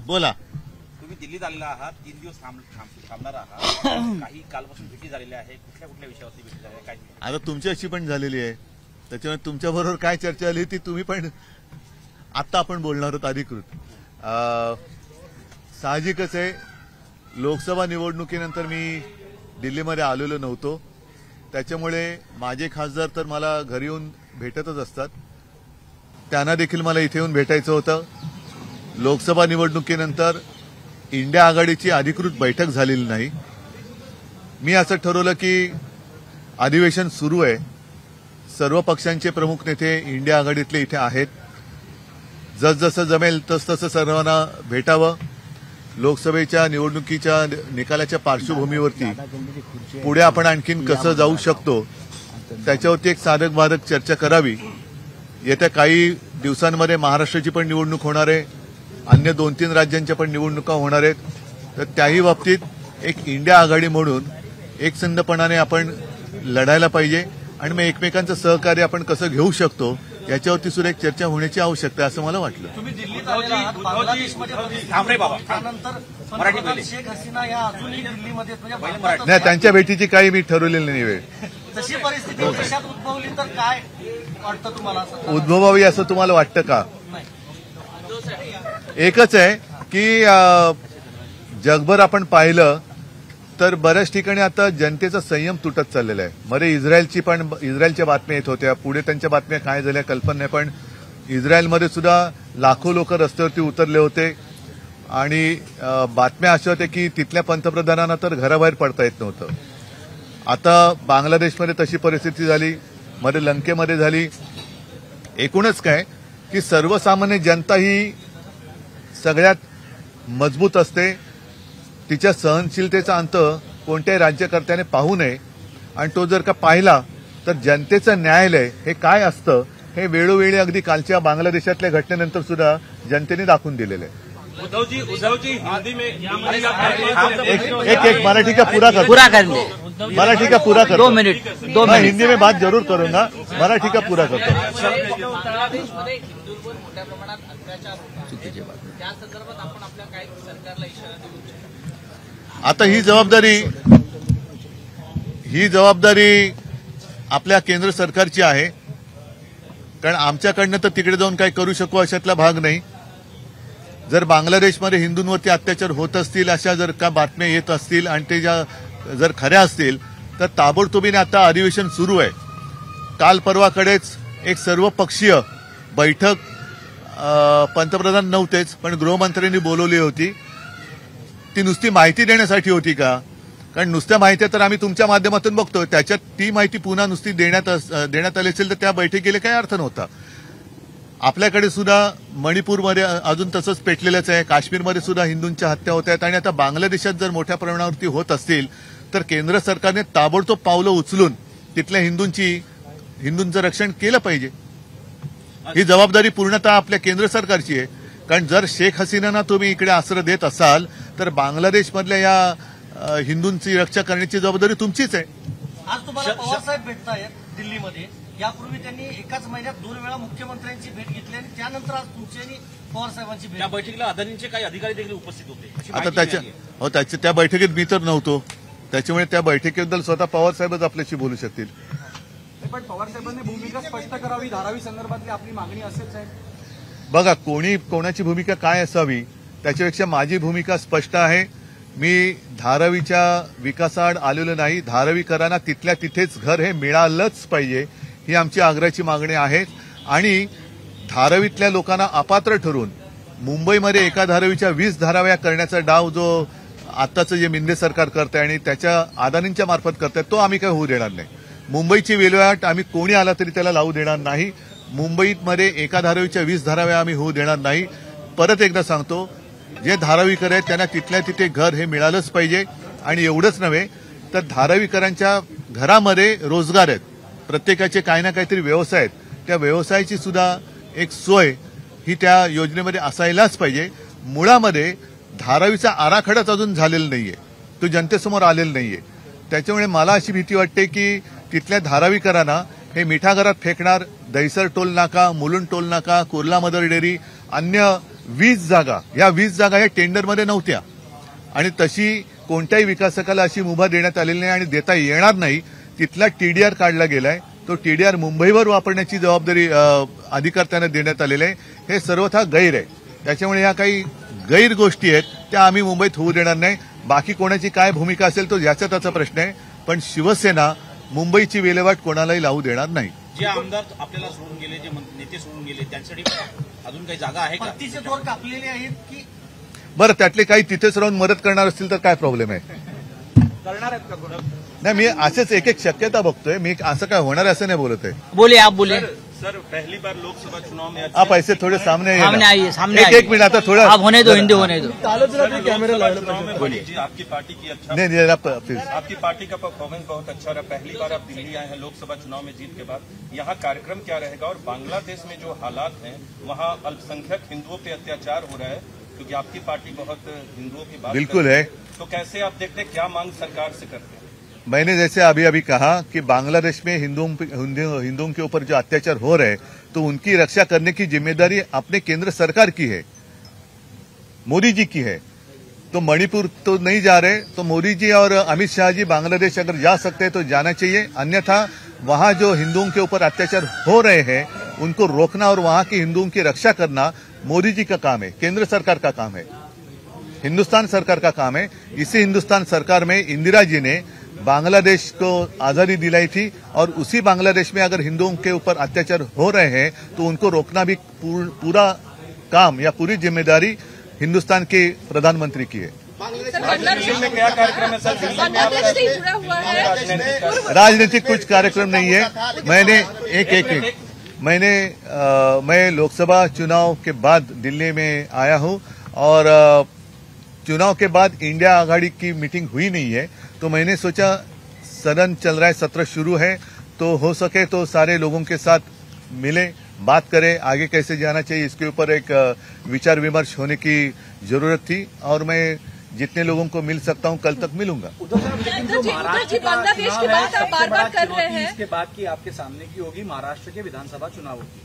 बोला. तुम्ही दिल्लीत आलेला आहात, 3 दिवस थांबणार आहात. काही कालपासून भेटी झालेल्या आहे. कुठल्या कुठल्या विषयावरती भेटी झाली काय? आता तुमच्याशी पण झालेली आहे, त्याच्यामुळे तुमच्याबरोबर काय चर्चा झाली ती तुम्ही पण आता आपण बोलणार आहोत अधिकृत. साहजिकच आहे, लोकसभा निवडणुकीनंतर मी दिल्लीमध्ये आलेलो नव्हतो, त्याच्यामुळे माझे खासदार तर मला घरी येऊन भेटतच असतात. त्यांना देखील मला इथे येऊन भेटायचं होतं. लोकसभा निवडणुकीनंतर इंडिया आघाडीची अधिकृत बैठक झालेली नाही. मी असं ठरवलं की अधिवेशन सुरू आहे, सर्व पक्षांचे प्रमुख नेते इंडिया आघाडीतले इथे आहेत, जसजसं जमेल तसतसं सर्वांना भेटावं. लोकसभेच्या निवडणुकीच्या निकालाच्या पार्श्वभूमीवरती पुढे आपण आणखीन कसं जाऊ शकतो त्याच्यावरती एक साधक बाधक चर्चा करावी. येत्या काही दिवसांमध्ये महाराष्ट्राची पण निवडणूक होणार आहे, अन्य 2-3 राज्यांच्या पण निवडणुका होणार आहेत. तर त्याही बाबतीत एक इंडिया आघाडी म्हणून एकसंधपणाने आपण लढायला पाहिजे आणि मग एकमेकांचं सहकार्य आपण कसं घेऊ शकतो याच्यावरती सुद्धा एक चर्चा होण्याची आवश्यकता आहे असं मला वाटलं. तुम्ही दिल्लीत आलेला आहात, बांगलादेशमध्ये त्यानंतर पंतप्रधान शेख हसीना या अजूनही दिल्लीमध्ये नाही, त्यांच्या भेटीची काही मी ठरवलेली नाही वेळ. तशी परिस्थिती देशात उद्भवली तर काय वाटतं तुम्हाला? उद्भवावी असं तुम्हाला वाटतं का? एकच आहे की जगभर आपण पाहिलं तर बऱ्याच ठिकाणी आता जनतेचा संयम तुटत चाललेला आहे. मध्ये इस्रायलच्या बातम्या येत होत्या, पुढे त्यांच्या बातम्या काय झाल्या कल्पना नाही, पण इस्रायलमध्ये सुद्धा लाखो लोक रस्त्यावरती उतरले होते आणि बातम्या अशा होत्या की तिथल्या पंतप्रधानांना तर घराबाहेर पडता येत नव्हतं. आता बांगलादेशमध्ये तशी परिस्थिती झाली, मध्ये लंकेमध्ये झाली. एकूणच काय की सर्वसामान्य जनता ही सगळ्यात मजबूत असते, तिच्या सहनशीलतेचा अंत कोणत्याही राज्यकर्त्याने पाहू नये आणि तो जर का पाहिला तर जनतेचं न्यायालय हे काय असतं हे वेळोवेळी अगदी कालच्या बांगलादेशातल्या घटनेनंतर सुद्धा जनतेने दाखवून दिलेलं आहे. एक मराठी का पूरा कर मराठी का पूरा कर 2 मिनट हिंदी में बात जरूर करूंगा, मराठी का पूरा करतो. आता ही जबाबदारी आपल्या केंद्र सरकारची आहे, कारण आमच्याकडनं तर तिकडे जाऊन काय करू शकू अशातला भाग नाही. जर बांगलादेशमध्ये हिंदूंवरती अत्याचार होत असतील अशा जर का बातम्या येत असतील आणि ते जर खऱ्या असतील तर ताबडतोबीने आता अधिवेशन सुरू आहे. काल परवाकडेच एक सर्वपक्षीय बैठक पंतप्रधान नव्हतेच पण गृहमंत्र्यांनी बोलवली होती. ती नुसती माहिती देण्यासाठी होती का? कारण नुसत्या माहिती तर आम्ही तुमच्या माध्यमातून बघतोय, त्याच्यात ती माहिती पुन्हा नुसती देण्यात आली असेल तर त्या बैठकीला काही अर्थ नव्हता. आपल्याकडे सुद्धा मणिपूरमध्ये अजून तसंच पेटलेलंच आहे, काश्मीरमध्ये सुद्धा हिंदूंच्या हत्या होत आहेत आणि आता बांगलादेशात जर मोठ्या प्रमाणावरती होत असतील तर केंद्र सरकारने ताबडतोब पावलं उचलून तिथल्या हिंदूंचं रक्षण केलं पाहिजे. ही जबाबदारी पूर्णतः आपल्या केंद्र सरकारची आहे. कारण जर शेख हसीनांना तुम्ही इकडे आश्रय देत असाल तर बांगलादेशमधल्या या हिंदूंची रक्षा करण्याची जबाबदारी तुमचीच आहे. आज तुम्हाला पवारसाहेब भेटतायत दिल्लीमध्ये. यापूर्वी त्यांनी एकाच महिन्यात 2 वेळा मुख्यमंत्र्यांची भेट घेतली आणि त्यानंतर आज तुमची आणि पवारसाहेबांची भेट. त्या बैठकीला अदानींचे काही अधिकारी देखील उपस्थित होते. आता त्या बैठकीत मी तर नव्हतो, त्याच्यामुळे त्या बैठकीबद्दल स्वतः पवारसाहेबच आपल्याशी बोलू शकतील. पण पवारसाहेबांनी भूमिका स्पष्ट करावी, धारावी संदर्भातली आपली मागणी असेल साहेब. बघा, कोणाची भूमिका काय असावी त्याच्यापेक्षा माझी भूमिका स्पष्ट आहे. मी धारावीच्या विकासाआड आलेलो नाही. धारावीकरांना तिथल्या तिथेच घर हे मिळालंच पाहिजे ही आमची आग्रहाची मागणी आहे. आणि धारावीतल्या लोकांना अपात्र ठरवून मुंबईमध्ये एका धारावीच्या 20 धाराव्या करण्याचा डाव जो आत्ताचं जे मिंदे सरकार करत आहे आणि त्याच्या अदानींच्या मार्फत करत आहे तो आम्ही काही होऊ देणार नाही. मुंबईची विल्हेवाट आम्ही कोणी आला तरी त्याला लावू देणार नाही. मुंबईमध्ये एका धारावीच्या 20 धाराव्या आम्ही होऊ देणार नाही. परत एकदा सांगतो, जे धारावीकर आहेत त्यांना तिथल्या तिथे घर हे मिळालंच पाहिजे. आणि एवढंच नव्हे तर धारावीकरांच्या घरामध्ये रोजगार आहेत, प्रत्येकाचे काही ना काहीतरी व्यवसाय आहेत, त्या व्यवसायाची सुद्धा एक सोय ही त्या योजनेमध्ये असायलाच पाहिजे. मुळामध्ये धारावीचा आराखडाच अजून झालेला नाहीये, तो जनतेसमोर आलेला नाहीये. त्याच्यामुळे मला अशी भीती वाटते की तिथल्या धारावीकरांना हे मिठागरात फेकणार दहिसर टोल नाका, मुलुंड टोल नाका, कुर्ला मदर डेअरी, अन्य 20 जागा या टेंडरमध्ये नव्हत्या आणि तशी कोणत्याही विकासकाला अशी मुभा देण्यात आलेली नाही आणि देता येणार नाही. तिथला टीडीआर काढला गेलाय. तो टीडीआर मुंबईवर वापरण्याची जबाबदारी अधिकार त्यांना देण्यात आलेले आहे. हे सर्वथा गैर आहे. त्याच्यामुळे ह्या काही गैर गोष्टी आहेत त्या आम्ही मुंबईत होऊ देणार नाही. बाकी कोणाची काय भूमिका असेल तो याचा त्याचा प्रश्न आहे, पण शिवसेना मुंबईची विल्हेवाट कोणालाही लावू देणार नाही. जे आमदार आपल्याला सोडून गेले, जे नेते सोडून गेले, त्यांच्यासाठी अजून काही जागा आहे का? पत्तीचे दोर कापलेले आहेत की बरं, त्यातले काही तिथेच राहून मदत करणार असतील तर काय प्रॉब्लेम आहे? करणार आहेत का कोण? नाही, मी असेच एक एक शक्यता बघतोय. मी असं काय होणार असं नाही बोलत आहे. बोलिए, आप बोलिए. सर पहली बार लोकसभा चुनाव में आप ऐसे थोड़े सामने आइए ना. सामने आइए, सामने एक आइए. मिनट आता थोड़ा आप होने दो, हिंदी होने दो. लोकसभा चुनाव में मोदी जी आपकी पार्टी की नहीं जरा प्लीज. आपकी पार्टी का परफॉर्मेंस बहुत अच्छा रहा. पहली बार आप दिल्ली आए हैं लोकसभा चुनाव में जीत के बाद. यहाँ कार्यक्रम क्या रहेगा और बांग्लादेश में जो हालात हैं वहाँ अल्पसंख्यक हिंदुओं पे अत्याचार हो रहा है, क्योंकि आपकी पार्टी बहुत हिंदुओं की बात बिल्कुल करती है. तो कैसे आप देखते हैं, क्या मांग सरकार से करते हैं? मैंने जैसे अभी कहा कि बांग्लादेश में हिंदुओं के ऊपर जो अत्याचार हो रहे हैं तो उनकी रक्षा करने की जिम्मेदारी अपने केंद्र सरकार की है, मोदी जी की है. तो मणिपुर तो नहीं जा रहे, तो मोदी जी और अमित शाह जी बांग्लादेश अगर जा सकते हैं तो जाना चाहिए. अन्यथा वहां जो हिंदुओं के ऊपर अत्याचार हो रहे हैं उनको रोकना और वहां के हिंदुओं की रक्षा करना मोदी जी का काम है, केंद्र सरकार का काम है, हिंदुस्तान सरकार का काम है. इसी हिंदुस्तान सरकार में इंदिरा जी ने बांग्लादेश को आजादी दिलाई थी और उसी बांग्लादेश में अगर हिंदुओं के ऊपर अत्याचार हो रहे हैं तो उनको रोकना भी पूरा काम या पूरी जिम्मेदारी हिंदुस्तान के प्रधानमंत्री की है. दिल्ली में क्या कार्यक्रम है सर? बांग्लादेश से जुड़ा हुआ है. राजनीतिक कुछ कार्यक्रम नहीं है. मैं लोकसभा चुनाव के बाद दिल्ली में आया हूं और चुनाव के बाद इंडिया आघाड़ी की मीटिंग हुई नहीं है, तो मैंने सोचा सदन चल रहा है, सत्र शुरू है, तो हो सके तो सारे लोगों के साथ मिले, बात करें, आगे कैसे जाना चाहिए इसके ऊपर एक विचार विमर्श होने की जरूरत थी और मैं जितने लोगों को मिल सकता हूं कल तक मिलूंगा. बांग्लादेश की बात आप बार-बार कर रहे हैं. इसके बाद की आपके सामने की होगी महाराष्ट्र के विधानसभा चुनावों की.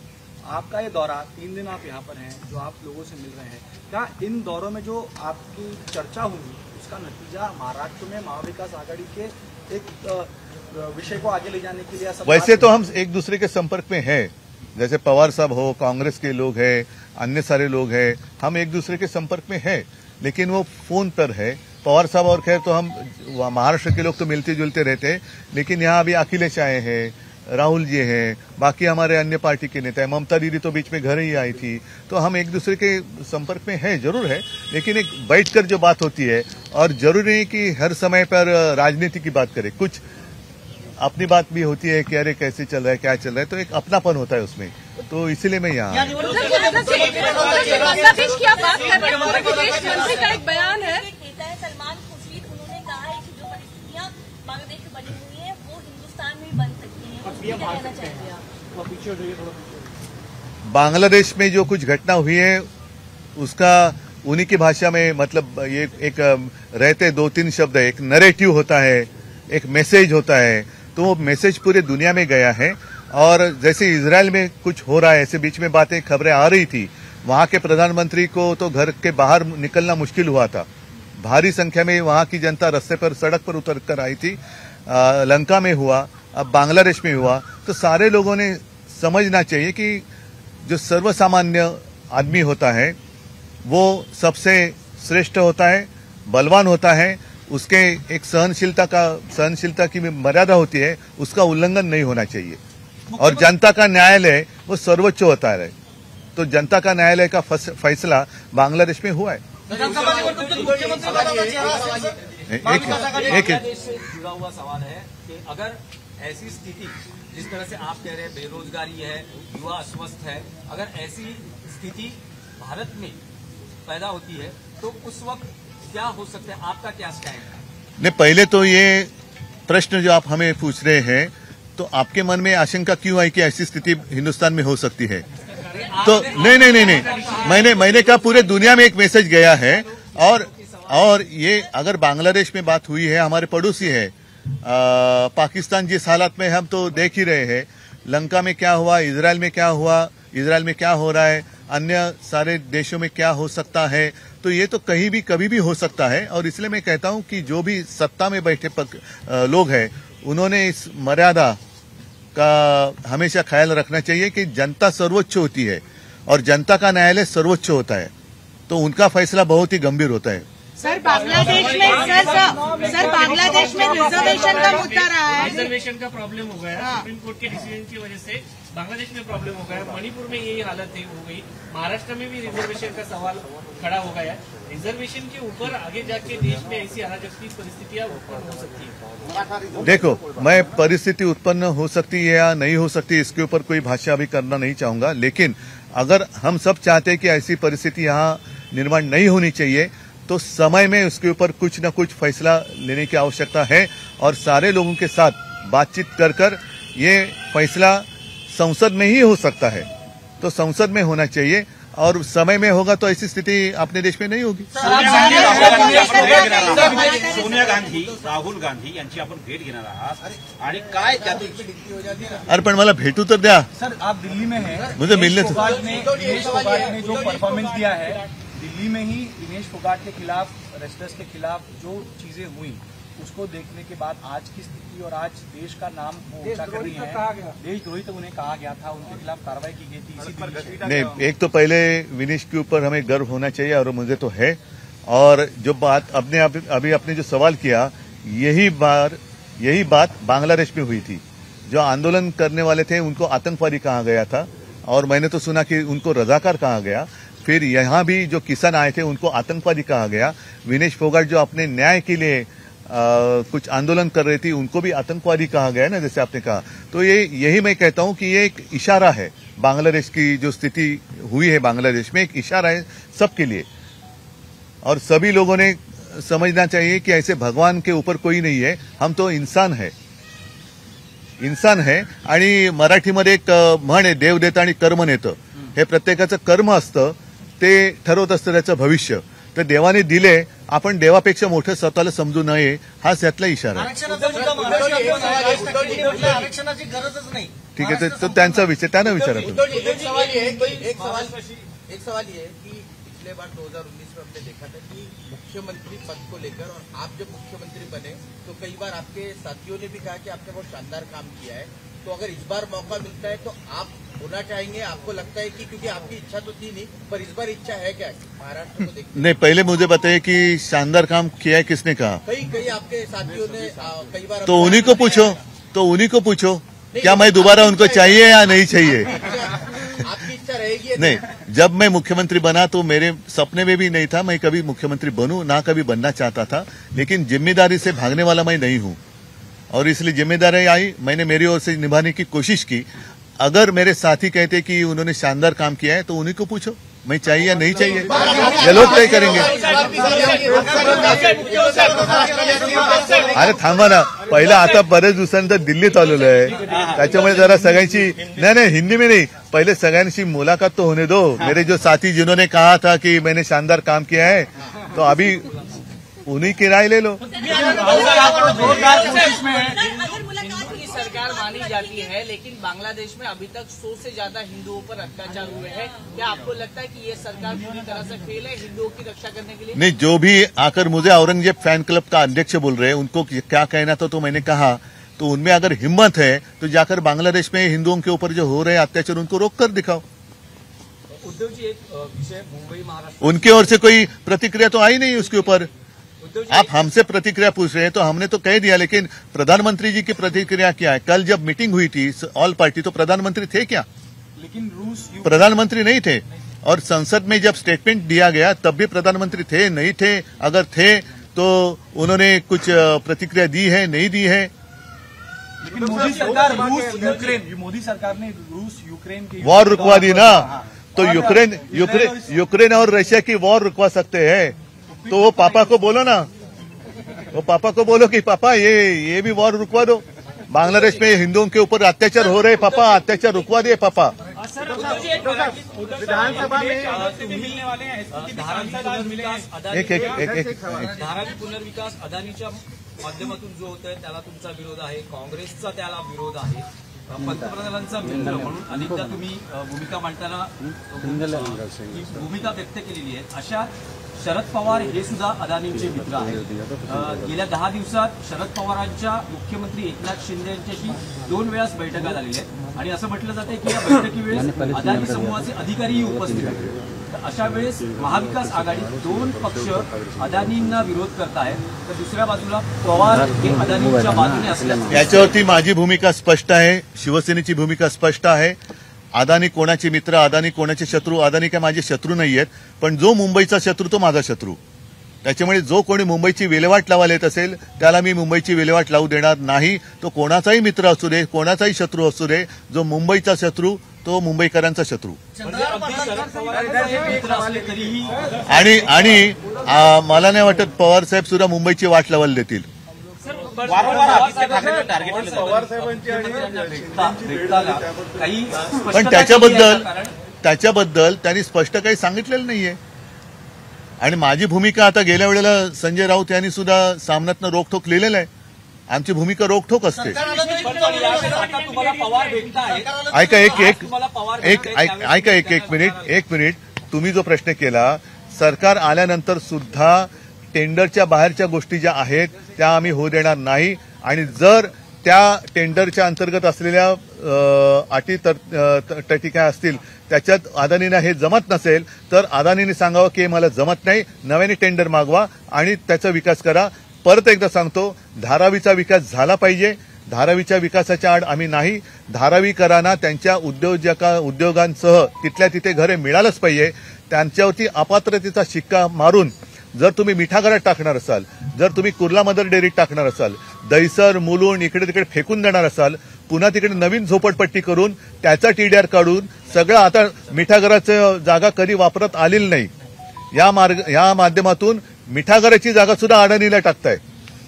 आपका ये दौरा 3 दिन आप यहाँ पर हैं, जो आप लोगों से मिल रहे हैं, क्या इन दौरों में जो आपकी चर्चा होगी उसका नतीजा महाराष्ट्र में महाविकास आघाड़ी के एक विषय को आगे ले जाने के लिए? वैसे तो हम एक दूसरे के संपर्क में हैं, जैसे पवार साहब हो, कांग्रेस के लोग हैं, अन्य सारे लोग हैं, हम एक दूसरे के संपर्क में हैं, लेकिन वो फोन पर है. पवार साहब और खैर तो हम महाराष्ट्र के लोग तो मिलते जुलते रहते हैं, लेकिन यहाँ अभी अखिलेश आए हैं, राहुल जी हैं, बाकी हमारे अन्य पार्टी के नेता हैं, ममता दीदी तो बीच में घर ही आई थी, तो हम एक दूसरे के संपर्क में हैं, जरूर है, लेकिन एक बैठकर जो बात होती है और जरूरी नहीं कि हर समय पर राजनीति की बात करें, कुछ अपनी बात भी होती है कि अरे कैसे चल रहा है, क्या चल रहा है, तो एक अपनापन होता है उसमें, तो इसीलिए मैं यहाँ. बांग्लादेश की आप बात कर रहे हैं, विदेश मंत्री का एक बयान है. सलमान खुर्शीद, उन्होंने कहा है कि जो परिस्थितियां बांग्लादेश में बनी हुई है वो हिंदुस्तान में भी बन सकती हैं. क्या कहना चाहेंगे आप? बांग्लादेश में जो कुछ घटना हुई है उसका उन्हीं की भाषा में मतलब ये एक रहते 2-3 शब्द है, एक नरेटिव होता है, एक मैसेज होता है, तो वो मैसेज पूरे दुनिया में गया है. और जैसे इजराइल में कुछ हो रहा है, ऐसे बीच में बातें खबरें आ रही थी, वहां के प्रधानमंत्री को तो घर के बाहर निकलना मुश्किल हुआ था. भारी संख्या में वहां की जनता रास्ते पर सड़क पर उतर कर आई थी. लंका में हुआ, अब बांग्लादेश में हुआ, तो सारे लोगों ने समझना चाहिए कि जो सर्वसामान्य आदमी होता है वो सबसे श्रेष्ठ होता है, बलवान होता है, उसके एक सहनशीलता की मर्यादा होती है, उसका उल्लंघन नहीं होना चाहिए. और जनता का न्यायालय वो सर्वोच्च होता है, तो जनता का न्यायालय का फैसला बांग्लादेश में हुआ है. एक जुड़ा हुआ सवाल है कि अगर ऐसी स्थिति जिस तरह से आप कह रहे हैं, बेरोजगारी है, युवा अस्वस्थ है, अगर ऐसी स्थिति भारत में पैदा होती है तो उस वक्त क्या हो सकता है, आपका क्या स्टैंड है? नहीं, पहले तो ये प्रश्न जो आप हमें पूछ रहे हैं, तो आपके मन में आशंका क्यों आई कि ऐसी स्थिति हिंदुस्तान में हो सकती है? तो नहीं, मैंने कहा पूरे दुनिया में एक मैसेज गया है. और ये अगर बांग्लादेश में बात हुई है, हमारे पड़ोसी है, पाकिस्तान जिस हालात में हम तो देख ही रहे हैं, लंका में क्या हुआ, इजराइल में क्या हुआ, इजराइल में क्या हो रहा है, अन्य सारे देशों में क्या हो सकता है, तो ये तो कहीं भी कभी भी हो सकता है। और इसलिए मैं कहता हूं कि जो भी सत्ता में बैठे लोग हैं उन्होंने इस मर्यादा का हमेशा ख्याल रखना चाहिए कि जनता सर्वोच्च होती है और जनता का न्यायालय सर्वोच्च होता है, तो उनका फैसला बहुत ही गंभीर होता है। सर बांग्लादेश में सर बांग्लादेश में रिजर्वेशन का मुद्दा रहा है। रिजर्वेशन का प्रॉब्लम हो गया सुप्रीम कोर्ट के डिसीजन की वजह से बांग्लादेश में प्रॉब्लम हो गया, मणिपुर में यही हालत हो गई, महाराष्ट्र में भी रिजर्वेशन का सवाल खड़ा हो गया। रिजर्वेशन के ऊपर आगे जाके देश में ऐसी अराजक की परिस्थितियां उत्पन्न हो सकती है। देखो, मैं परिस्थिति उत्पन्न हो सकती है या नहीं हो सकती इसके ऊपर कोई भाष्य अभी करना नहीं चाहूंगा, लेकिन अगर हम सब चाहते हैं कि ऐसी परिस्थिति यहाँ निर्माण नहीं होनी चाहिए तो समय में उसके ऊपर कुछ न कुछ फैसला लेने की आवश्यकता है और सारे लोगों के साथ बातचीत कर ये फैसला संसद में ही हो सकता है, तो संसद में होना चाहिए और समय में होगा तो ऐसी स्थिति अपने देश में नहीं होगी। सोनिया गांधी, राहुल गांधी यांची आपण भेट घेणार आहात आणि काय त्यातून अरे पण मला भेटू तर द्या। सर आप दिल्ली में हैं, मुझे मिलने दिनेश फोगाट ने जो परफॉर्मेंस दिया है दिल्ली में ही, दिनेश फोगाट के खिलाफ, रेस्टर्स के खिलाफ जो चीजें हुई उसको देखने के बाद आज की स्थिति और आज देश का नाम वो ऊंचा कर रही है, देशद्रोही तो उन्हें कहा गया था, उनके खिलाफ कार्रवाई की गई थी इसी दिल्ली से। नहीं, एक तो पहले विनेश के ऊपर हमें गर्व होना चाहिए और मुझे तो है, और जो बात अभी आपने जो सवाल किया यही बात बांग्लादेश में हुई थी। जो आंदोलन करने वाले थे उनको आतंकवादी कहा गया था और मैंने तो सुना कि उनको रजाकार कहा गया। फिर यहाँ भी जो किसान आए थे उनको आतंकवादी कहा गया। विनेश फोगाट जो अपने न्याय के लिए कुछ आंदोलन कर रही थी उनको भी आतंकवादी कहा गया ना, जैसे आपने कहा। तो यही मैं कहता हूं कि ये एक इशारा है, बांग्लादेश की जो स्थिति हुई है बांग्लादेश में एक इशारा है सबके लिए, और सभी लोगों ने समझना चाहिए कि ऐसे भगवान के ऊपर कोई नहीं है, हम तो इंसान है। आणि मराठीमध्ये एक म्हण आहे, देव देतं आणि कर्म नेतं. हे प्रत्येकाचं कर्म असतं, ते ठरवत असतं त्याचं भविष्य. तर देवाने दिले, आपण देवापेक्षा मोठं स्वतःला समजू नये, हाच यातला इशारा आहे. आरक्षणाची गरजच नाही. ठीक है, तो त्यांचा विचार त्यांना विचारा तुम्ही. एक सवाल ये है कि पिछले बार 2019 में हमने देखा था कि मुख्यमंत्री पद को लेकर, और आप जब मुख्यमंत्री बने तो कई बार आपके साथियों ने भी कहा कि आपने बहुत शानदार काम किया है, तो अगर इस बार मौका मिलता है तो आप होना चाहेंगे? आपको लगता है कि क्योंकि आपकी इच्छा तो थी नहीं, पर इस बार इच्छा है क्या महाराष्ट्र को देखते? नहीं, पहले मुझे बताइए कि शानदार काम किया है, किसने कहा? कई आपके साथियों ने कई बार। तो उन्हीं को पूछो क्या मैं दोबारा उनको चाहिए या नहीं चाहिए? आपकी इच्छा रहेगी? नहीं, जब मैं मुख्यमंत्री बना तो मेरे सपने में भी नहीं था मैं कभी मुख्यमंत्री बनूं, ना कभी बनना चाहता था, लेकिन जिम्मेदारी से भागने वाला मैं नहीं हूं और इसलिए जिम्मेदारी आई, मैंने मेरी ओर से निभाने की कोशिश की। अगर मेरे साथी कहते कि उन्होंने शानदार काम किया है तो उन्हीं को पूछो मैं चाहिए या नहीं चाहिए, ये लोग तय करेंगे. अरे थांबा ना, पहिला आता बरेच दिवसांनंतर दिल्लीत आलेलो आहे, त्याच्यामुळे जरा सगळ्यांची नहीं हिंदी में नहीं, पहले सगळ्यांची मुलाकात तो होने दो. मेरे जो साथी जिन्होंने कहा था कि मैंने शानदार काम किया है, तो अभी उन्हीं की राय ले लो. सरकार मानी जाती है, लेकिन बांग्लादेश में अभी तक 100 से ज्यादा हिंदुओं पर अत्याचार हुए हैं. क्या आपको लगता है कि ये सरकार पूरी तरह से फेल है हिंदुओं की रक्षा करने के लिए? नहीं, जो भी आकर मुझे औरंगजेब फैन क्लब का अध्यक्ष बोल रहे हैं, उनको क्या कहना था तो मैंने कहा, तो उनमें अगर हिम्मत है तो जाकर बांग्लादेश में हिंदुओं के ऊपर जो हो रहे अत्याचार उनको रोक कर दिखाओ. उद्धव जी, एक विषय मुंबई महाराष्ट्र, उनकी ओर से कोई प्रतिक्रिया तो आई नहीं उसके ऊपर. आप हमसे प्रतिक्रिया पूछ रहे हैं तो हमने तो कह दिया, लेकिन प्रधानमंत्री जी की प्रतिक्रिया क्या है? कल जब मीटिंग हुई थी ऑल पार्टी, तो प्रधानमंत्री थे क्या? लेकिन रूस प्रधानमंत्री नहीं थे. और संसद में जब स्टेटमेंट दिया गया तब भी प्रधानमंत्री थे नहीं थे? अगर थे तो उन्होंने कुछ प्रतिक्रिया दी है, नहीं दी है? लेकिन मोदी सरकार मोदी सरकार ने रूस यूक्रेन की वॉर रुकवा दी ना, तो यूक्रेन और रशिया की वॉर रुकवा सकते हैं. तो वो पापा को बोलो ना, वो पापा को बोलो कि पापा ये भी वॉर रुकवा दो. बांग्लादेश में हिंदुओं के ऊपर अत्याचार हो रहे, पापा अत्याचार रुकवा दिए पापा. विधानसभा में मिलने वाले हैं धारावी पुनर्विकास अदानीच्या माध्यमातून जो होतोय त्याला तुमचा विरोध आहे, काँग्रेसचा त्याला विरोध आहे. पंतप्रधानांचा मित्र म्हणून अनेकदा तुम्ही भूमिका मांडताना ही भूमिका व्यक्त केलेली आहे. अशा शरद पवार हे सुद्धा अदानींचे मित्र आहेत. गेल्या 10 दिवसात शरद पवारांच्या मुख्यमंत्री एकनाथ शिंदे यांच्याशी 2 वेळाच बैठका झालेल्या आहेत आणि असं म्हटलं जाते की या बैठकीवेळेस अदानी समूहाचे अधिकारीही उपस्थित आहेत. तर अशा वेळेस महाविकास आघाडी 2 पक्ष अदानींना विरोध करत आहेत, तर दुसऱ्या बाजूला पवार हे अदानींच्या बाजूने असल्याचं याच्यावरती माझी भूमिका स्पष्ट आहे, शिवसेनेची भूमिका स्पष्ट आहे. अदानी कोणाचे मित्र, अदानी कोणाचे शत्रू, अदानी काय माझे शत्रू नाहीयेत, पण जो मुंबईचा शत्रू तो माझा शत्रू. त्याच्यामुळे जो कोणी मुंबईची विल्हेवाट लावायला येत असेल त्याला मी मुंबईची विल्हेवाट लावू देणार नाही. तो कोणाचाही मित्र असू दे, कोणाचाही शत्रू असू दे, जो मुंबईचा शत्रू तो मुंबईकरांचा शत्रू. आणि मला नाही वाटत पवार साहेब सुद्धा मुंबईची वाट लावायला देतील. पण त्याच्याबद्दल त्यांनी स्पष्ट काही सांगितलेलं नाहीये. आणि माझी भूमिका आता गेल्या वेळेला संजय राऊत यांनी सुद्धा सामन्यातनं रोखोक लिहिलेलं आहे. आमची भूमिका रोखोक असते. ऐका एक मिनिट तुम्ही जो प्रश्न केला, सरकार आल्यानंतर सुद्धा टेंडरच्या बाहेरच्या गोष्टी ज्या आहेत त्या आम्ही होऊ देणार नाही. आणि जर त्या टेंडरच्या अंतर्गत असलेल्या अटी तटी काय असतील त्याच्यात अदानींना हे जमत नसेल तर अदानीने सांगावं की मला जमत नाही, नव्याने टेंडर मागवा आणि त्याचा विकास करा. परत एकदा सांगतो, धारावीचा विकास झाला पाहिजे. धारावीच्या विकासाच्या आड आम्ही नाही. धारावीकरांना त्यांच्या उद्योगांसह तिथल्या तिथे घरे मिळालंच पाहिजे. त्यांच्यावरती अपात्रतेचा शिक्का मारून जर तुम्ही मिठागरात टाकणार असाल, जर तुम्ही कुर्ला मदर डेअरीत टाकणार असाल, दहिसर मुलुंड इकडे तिकडे फेकून देणार असाल, पुन्हा तिकडे नवीन झोपडपट्टी करून त्याचा टीडीआर काढून सगळं आता मिठागराचं जागा कधी वापरात आलेली नाही, या माध्यमातून मिठागराची जागा सुद्धा अडाणीला टाकताय.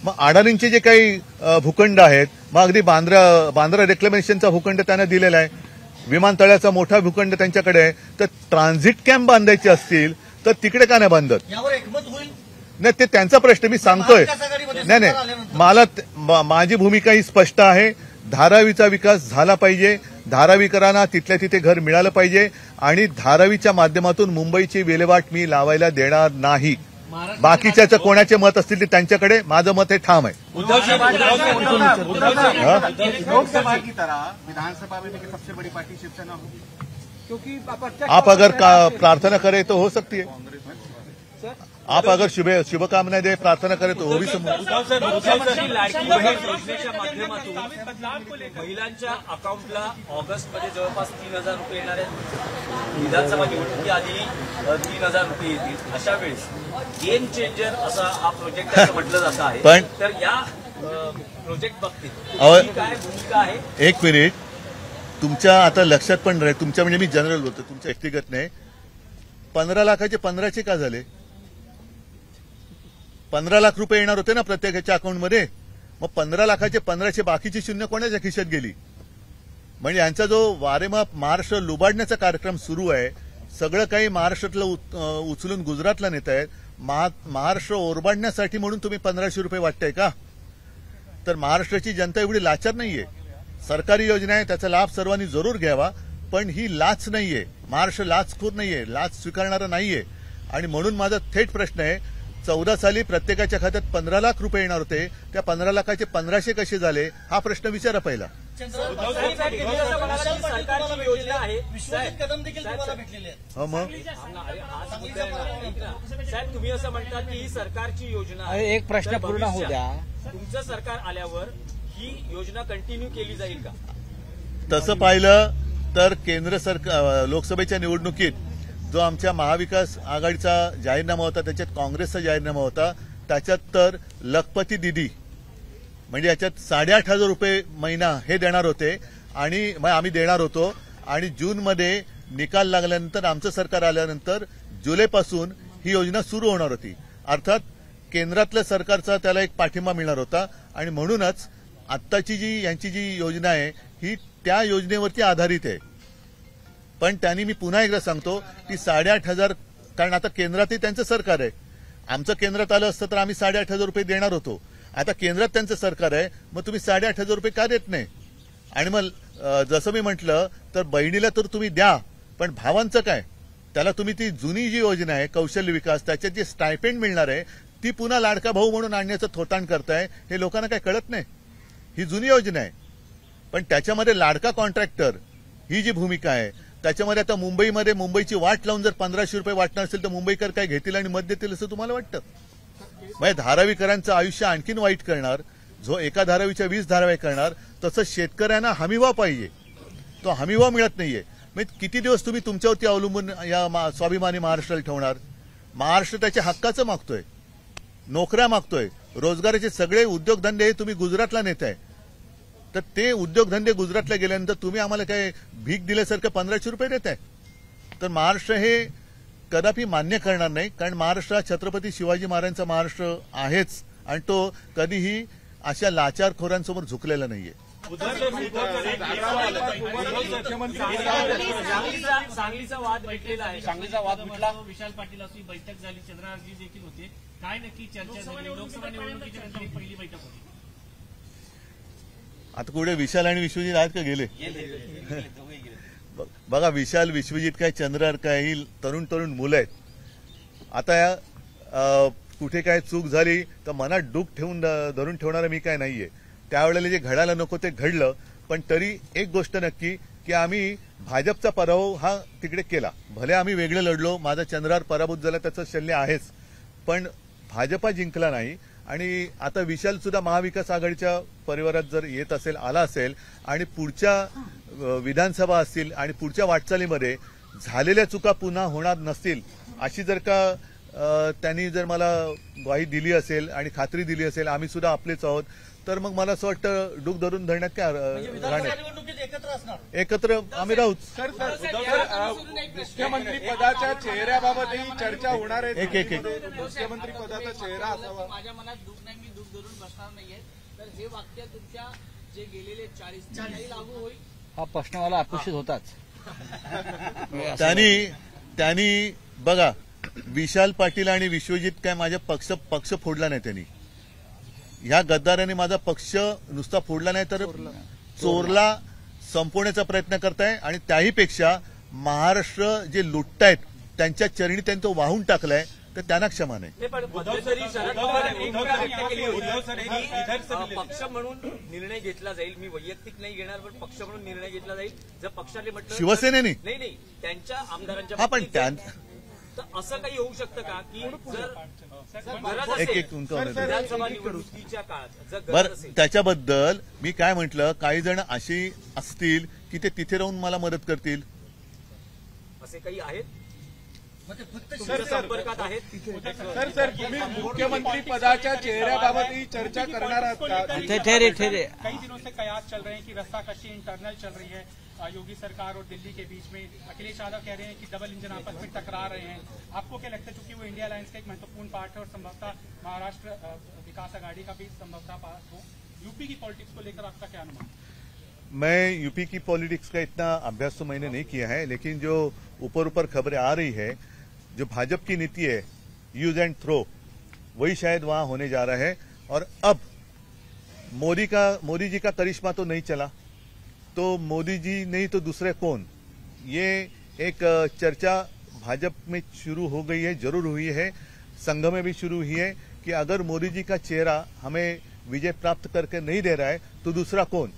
मग अडाणींचे जे काही भूखंड आहेत, मग अगदी बांद्रा रेक्लेमेशनचा भूखंड त्यांना दिलेला आहे, विमानतळाचा मोठा भूखंड त्यांच्याकडे आहे. तर ट्रान्झिट कॅम्प बांधायचे असतील तर तिकडे का नाही बांधत? यावर एकमत होईल नाही, ते त्यांचा प्रश्न. मी सांगतोय नाही, माझी भूमिका ही स्पष्ट आहे. धारावीचा विकास झाला पाहिजे. धारावीकरांना तिथल्या तिथे घर मिळालं पाहिजे आणि धारावीच्या माध्यमातून मुंबईची विल्हेवाट मी लावायला देणार नाही. बाकीच्या कोणाचे मत असतील ते त्यांच्याकडे, माझं मत हे ठाम आहे. लोकसभा की तरह विधानसभा में भी सबसे बड़ी पार्टी शिवसेना होगी, क्योंकि आप अगर प्रार्थना करें तो हो सकती है. आप अगर शुभकामनाएं दे, प्रार्थना करें तो वो भी मुख्यमंत्री लाडकी बहीण योजनेच्या माध्यमातून महिलांच्या अकाउंटला ऑगस्टमध्ये जवळपास 3,000 रुपये येणार आहेत. विधानसभा निवडणुकीआधी 3,000 रुपये येतील. अशा वेळेस गेम चेंजर असा हा प्रोजेक्ट असं म्हटलं जात आहे. पण तर या प्रोजेक्ट बाबतीत काय भूमिका आहे? एक मिनिट, तुमच्या आता लक्षात पण राहील, तुमच्या म्हणजे मी जनरल बोलतो, तुमच्या व्यक्तिगत नाही. 15 लाखाचे 15चे का झाले? 15 लाख रुपये येणार होते ना प्रत्येकाच्या अकाउंटमध्ये. मग 15 लाखाचे 15चे बाकीची शून्य कोणाच्या खिशात गेली? म्हणजे यांचा जो वारेमाप महाराष्ट्र लुबाडण्याचा कार्यक्रम सुरू आहे, सगळं काही महाराष्ट्रातलं उचलून गुजरातला नेत आहेत. महाराष्ट्र ओरबाडण्यासाठी म्हणून तुम्ही 1500 रुपये वाटताय का? तर महाराष्ट्राची जनता एवढी लाचार नाहीये. सरकारी योजना आहे, त्याचा लाभ सर्वांनी जरूर घ्यावा, पण ही लाच नाहीये. महाराष्ट्र लाचखोर नाहीये, लाच स्वीकारणारा नाहीये. आणि म्हणून माझा थेट प्रश्न आहे, 14 साली प्रत्येकाच्या खात्यात 15 लाख रुपये येणार होते, त्या 15 लाखाचे 1500 कसे झाले हा प्रश्न विचारा पहिला. सरकारची योजना आहे, विश्वजित कदम देखील तुम्हाला भेटलेले आहेत. मग साहेब तुम्ही असं म्हणतात की ही सरकारची योजना आहे. एक प्रश्न पूर्ण होऊ द्या. तुमचं सरकार आल्यावर ही योजना कंटिन्यू केली जाईल का? तसं पाहिलं तर केंद्र सरकार लोकसभेच्या निवडणुकीत जो आमच्या महाविकास आघाडीचा जाहीरनामा होता, त्याच्यात काँग्रेसचा जाहीरनामा होता, त्याच्यात तर लखपती दिदी म्हणजे याच्यात 8,500 रुपये महिना हे देणार होते आणि आम्ही देणार होतो. आणि जूनमध्ये निकाल लागल्यानंतर आमचं सरकार आल्यानंतर जुलैपासून ही योजना सुरू होणार होती. अर्थात केंद्रातल्या सरकारचा त्याला एक पाठिंबा मिळणार होता आणि म्हणूनच आत्ताची यांची जी योजना आहे ही त्या योजनेवरती आधारित आहे. पण त्यांनी, मी पुन्हा एकदा सांगतो, ती 8,500, कारण आता केंद्रातही त्यांचं सरकार आहे. आमचं केंद्रात आलं असतं तर आम्ही 8,500 रुपये देणार होतो. आता केंद्रात त्यांचं सरकार आहे, मग तुम्ही 8,500 रुपये का देत नाही? आणि मग जसं मी म्हटलं तर बहिणीला तर तुम्ही द्या, पण भावांचं काय? त्याला तुम्ही ती जुनी जी योजना आहे कौशल्य विकास, त्याच्यात जे स्टायपेंड मिळणार आहे ती पुन्हा लाडका भाऊ म्हणून आणण्याचं थोतांड करताय. हे लोकांना काय कळत नाही? ही जुनी योजना आहे, पण त्याच्यामध्ये लाडका कॉन्ट्रॅक्टर ही जी भूमिका आहे, त्याच्यामध्ये आता मुंबईमध्ये मुंबईची वाट लावून जर 1500 रुपये वाटणार असेल तर मुंबईकर काय घेतील आणि मत देतील असं तुम्हाला वाटतं? म्हणजे धारावीकरांचं आयुष्य आणखीन वाईट करणार, जो एका धारावीच्या 20 धाराव्या करणार. तसं शेतकऱ्यांना हमीभाव पाहिजे, तो हमीभाव मिळत नाहीये. म्हणजे किती दिवस तुम्ही तुमच्यावरती अवलंबून या स्वाभिमानी महाराष्ट्राला ठेवणार? महाराष्ट्र त्याच्या हक्काचं मागतोय, नोकऱ्या मागतोय, रोजगाराचे सगळे उद्योगधंदे हे तुम्ही गुजरातला नेताय. तर ते उद्योगधंदे गुजरातला गेल्यानंतर तुम्ही आम्हाला काय भीक दिल्यासारखं 1500 रुपये देताय? तर महाराष्ट्र हे कदापि मान्य करणार नाही, कारण महाराष्ट्र हा छत्रपती शिवाजी महाराजांचा महाराष्ट्र आहेच आणि तो कधीही अशा लाचारखोरांसमोर झुकलेला नाहीये. सांगलीचा वाद भेटलेला आहे. सांगलीचा वाद मिटला. विशाल पाटील अशी बैठक झाली, चंद्रहारजी देखील होते. काय नक्की चर्चा झाली? लोकसभा निवडणुकीच्या नंतर ही पहिली बैठक होती. आता कुठे विशाल आणि विश्वजित आहेत का? गेले. बघा, विशाल विश्वजित काय चंद्रहार काय ही तरुण मुलं आहेत. आता कुठे काय चूक झाली तर मनात डूक ठेवून धरून ठेवणारा मी काय नाहीये. त्यावेळेला जे घडायला नको ते घडलं, पण तरी एक गोष्ट नक्की की आम्ही भाजपचा पराभव हा तिकडे केला. भले आम्ही वेगळे लढलो, माझा चंद्रहार पराभूत झाला त्याचं शल्य आहेच, पण भाजपा जिंकला नाही. आणि आता विशाल सुद्धा महाविकास आघाडीच्या परिवारात जर येत असेल, आला असेल आणि पुढच्या विधानसभा असतील आणि पुढच्या वाटचालीमध्ये झालेल्या चुका पुन्हा होणार नसतील अशी जर का त्यांनी जर मला ग्वाही दिली असेल आणि खात्री दिली असेल, आम्ही सुद्धा आपलेच आहोत, तर मग मला असं वाटतं डूक धरून धरण्यात काय निवडणुकीत एकत्र असणार, एकत्र आम्ही राहूच. मुख्यमंत्री पदाच्या चेहऱ्याबाबतही चर्चा होणार आहे. एक मुख्यमंत्री पदाचा चेहरा असावा. माझ्या मनात दुःख नाही, मी दुःख धरून बसणार नाहीये. तर हे वाक्य तुमच्या जे गेलेले 40 लागू होईल. हा प्रश्न मला अपेक्षित होताच. त्यांनी बघा, विशाल पाटील आणि विश्वजित काय माझ्या पक्ष फोडला नाही. त्यांनी ह्या गद्दाराने माझा पक्ष नुसता फोडला नाही तर चोरला संपवण्याचा प्रयत्न करताय. आणि त्याहीपेक्षा महाराष्ट्र जे लुटतायत त्यांच्या चरणी त्यांनी तो वाहून टाकलाय, तर त्यांना क्षमा नाही. पक्ष म्हणून निर्णय घेतला जाईल. मी वैयक्तिक नाही घेणार, पण पक्ष म्हणून निर्णय घेतला जाईल. जर पक्षाने म्हटलं शिवसेनेने नाही त्यांच्या आमदारांच्या हा, पण तर असं काही होऊ शकतं का की जर एक विधानसभा निवडणुकीच्या काळात जर बरं, त्याच्याबद्दल मी काय म्हटलं, काही जण अशी असतील की ते तिथे राहून मला मदत करतील. असे काही आहेत संपर्कात आहेत. सर तुम्ही मुख्यमंत्री पदाच्या चेहऱ्याबाबतही चर्चा करणार आहात का? ठहरे कई दिनों से कयास चल रहे हैं कि रस्साकशी इंटरनल चल रही है योगी सरकार और दिल्ली के बीच में. अखिलेश यादव कह रहे हैं कि डबल इंजन आपस में टकरा रहे हैं. आपको क्या लगता है, चूंकि वो इंडिया अलायंस का एक महत्वपूर्ण पार्ट है और संभवतः महाराष्ट्र विकास आघाड़ी का भी संभवतः पार्ट हो, यूपी की पॉलिटिक्स को लेकर आपका क्या अनुमान? मैं यूपी की पॉलिटिक्स का इतना अभ्यास तो मैंने नहीं किया है, लेकिन जो ऊपर खबरें आ रही है, जो भाजपा की नीति है यूज एंड थ्रो, वही शायद वहां होने जा रहा है. और अब मोदी जी का करिश्मा तो नहीं चला, तो मोदी जी नहीं तो दूसरे कौन, ये एक चर्चा भाजपा में शुरू हो गई है, जरूर हुई है, संघ में भी शुरू हुई है कि अगर मोदी जी का चेहरा हमें विजय प्राप्त करके नहीं दे रहा है तो दूसरा कौन,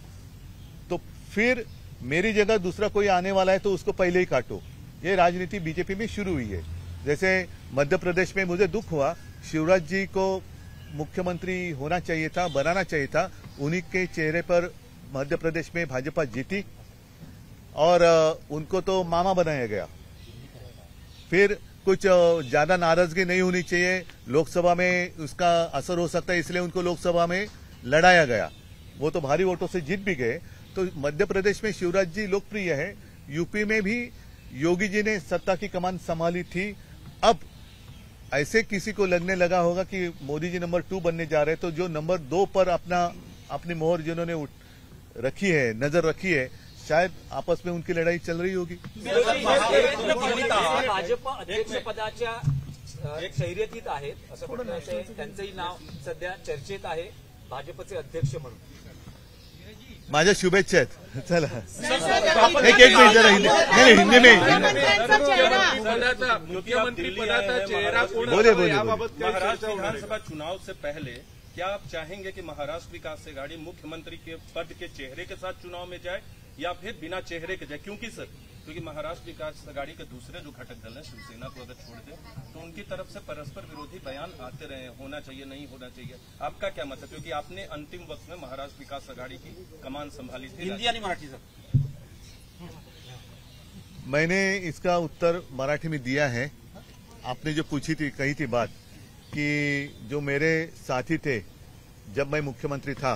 तो फिर मेरी जगह दूसरा कोई आने वाला है तो उसको पहले ही काटो. ये राजनीति बीजेपी में शुरू हुई है. जैसे मध्य प्रदेश में मुझे दुख हुआ, शिवराज जी को मुख्यमंत्री होना चाहिए था, बनाना चाहिए था, उन्हीं के चेहरे पर मध्य प्रदेश में भाजपा जीती और उनको तो मामा बनाया गया. फिर कुछ ज्यादा नाराजगी नहीं होनी चाहिए, लोकसभा में उसका असर हो सकता है, इसलिए उनको लोकसभा में लड़ाया गया. वो तो भारी वोटों से जीत भी गए. तो मध्य प्रदेश में शिवराज जी लोकप्रिय है, यूपी में भी योगी जी ने सत्ता की कमान संभाली थी. अब ऐसे किसी को लगने लगा होगा कि मोदी जी नंबर 2 बनने जा रहे हैं, तो जो नंबर 2 पर अपनी मोहर जिन्होंने रखी है, नजर रखी है, शायद आपस में उनकी लड़ाई चल रही होगी. भाजपा अध्यक्षपदाच्या शर्यतीत आहेत असं म्हणतात. त्यांचंही नाव सध्या चर्चेत आहे भाजपचे अध्यक्ष म्हणून. माझ्या शुभेच्छा आहेत. चला एक मिनिट जरा हिंदी में मुख्यमंत्री पदाचा चेहरा कौन बोले महाराष्ट्र विधानसभा चुनाव से पहले क्या आप चाहेंगे कि महाराष्ट्र विकास आघाड़ी मुख्यमंत्री के पद के चेहरे के साथ चुनाव में जाए या फिर बिना चेहरे के जाए? क्योंकि महाराष्ट्र विकास आघाड़ी के दूसरे जो घटक दल है शिवसेना को अगर छोड़ दे तो उनकी तरफ से परस्पर विरोधी बयान आते रहे, होना चाहिए नहीं होना चाहिए, आपका क्या मत है? क्योंकि आपने अंतिम वक्त में महाराष्ट्र विकास आघाड़ी की कमान संभाली थी. हिंदी आणि मराठी सर. मैंने इसका उत्तर मराठी में दिया है. आपने जो कही थी बात कि जो मेरे साथी थे जब मैं मुख्यमंत्री था,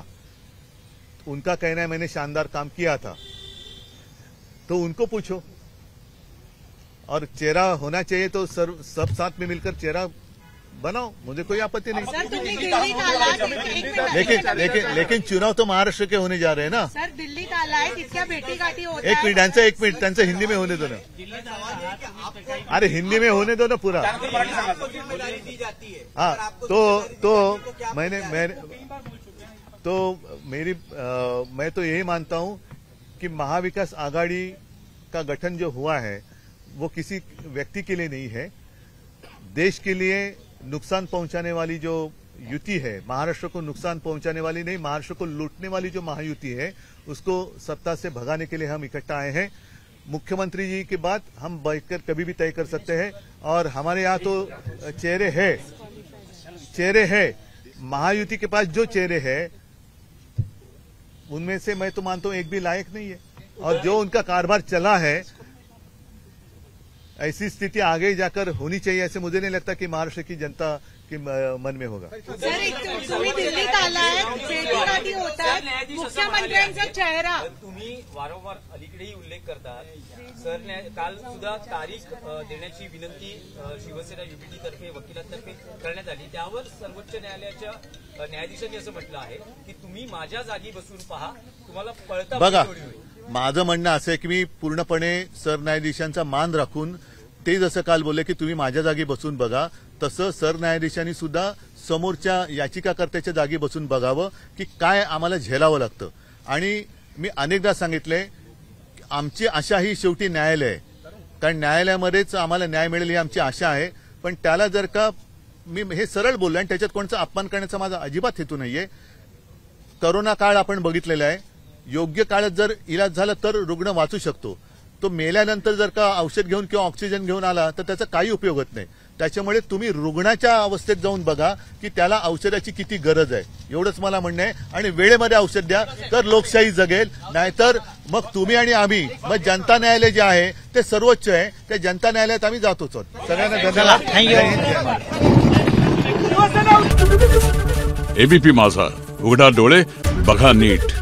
उनका कहना है मैंने शानदार काम किया था, तो उनको पूछो. और चेहरा होना चाहिए तो सब साथ में मिलकर चेहरा बनाओ, मुझे कोई आपत्ति नहीं. सर तुम्ही दिल्लीत आलात, लेकिन चुनाव तो महाराष्ट्र के होने जा रहे हैं ना. सर दिल्लीत आलाय, तितक्या भेटीगाठी होत एक मिनिट त्यांचं हिंदी में होने दो ना. अरे हिंदी में होने दो ना पूरा. हाँ मैं तो यही मानता हूं कि महाविकास आघाड़ी का गठन जो हुआ है वो किसी व्यक्ति के लिए नहीं है. देश के लिए नुकसान पहुंचाने वाली जो युति है, महाराष्ट्र को नुकसान पहुंचाने वाली नहीं, महाराष्ट्र को लूटने वाली जो महायुति है, उसको सत्ता से भगाने के लिए हम इकट्ठा आए हैं. मुख्यमंत्री जी की बात हम बैठकर कभी भी तय कर सकते हैं. और हमारे यहाँ तो चेहरे हैं. महायुति के पास जो चेहरे हैं उनमें से मैं तो मानता हूं एक भी लायक नहीं है. और जो उनका कारोबार चला है, ऐसी स्थिति आगे जाकर होनी चाहिए, ऐसे मुझे नहीं लगता कि महाराष्ट्र की जनता के मन में होगा. सर तुम्ही दिल्लीत आलाय, भेटीगाठी होत आहेत, मुख्यमंत्र्यांचा चेहरा. तुम्ही वारंवार अलीकडेही उल्लेख करतात. सरने काल सुद्धा तारीख देण्याची विनंती शिवसेना युपीटी तर्फे वकिलांतर्फे करण्यात आली. त्यावर सर्वोच्च न्यायालयाच्या न्यायाधीशांनी असं म्हटलं आहे की तुम्ही माझ्या जागी बसून पहा, तुम्हाला पळता बघा. माझं म्हणणं असं आहे की मी पूर्णपणे सरन्यायाधीशांचा मान राखून ते जसं काल बोलले की तुम्ही माझ्या जागी बसून बघा, तसं सरन्यायाधीशांनी सुद्धा समोरच्या याचिकाकर्त्याच्या जागी बसून बघावं की काय आम्हाला झेलावं लागतं. आणि मी अनेकदा सांगितलंय आमची आशा ही शेवटी न्यायालय, कारण न्यायालयामध्येच आम्हाला न्याय मिळेल ही आमची आशा आहे. पण त्याला जर का मी हे सरळ बोललो आणि त्याच्यात कोणचा अपमान करण्याचा माझा अजिबात हेतू नाहीये. करोना काळ आपण बघितलेला आहे. योग्य काळात जर इलाज झाला तर रुग्ण वाचू शकतो. तो मेल्यानंतर जर का औषध घेऊन किंवा ऑक्सिजन घेऊन आला तर त्याचा काही उपयोग होत नाही. त्याच्यामुळे तुम्ही रुग्णाच्या अवस्थेत जाऊन बघा की त्याला औषधाची किती गरज आहे, एवढंच मला म्हणणं आहे. आणि वेळेमध्ये औषध द्या तर लोकशाही जगेल. नाहीतर मग तुम्ही आणि आम्ही, मग जनता न्यायालय जे आहे ते सर्वोच्च आहे, त्या जनता न्यायालयात आम्ही जातोच आहोत. सगळ्यांना धन्यवाद. एबीपी माझा, उघडा डोळे बघा नीट.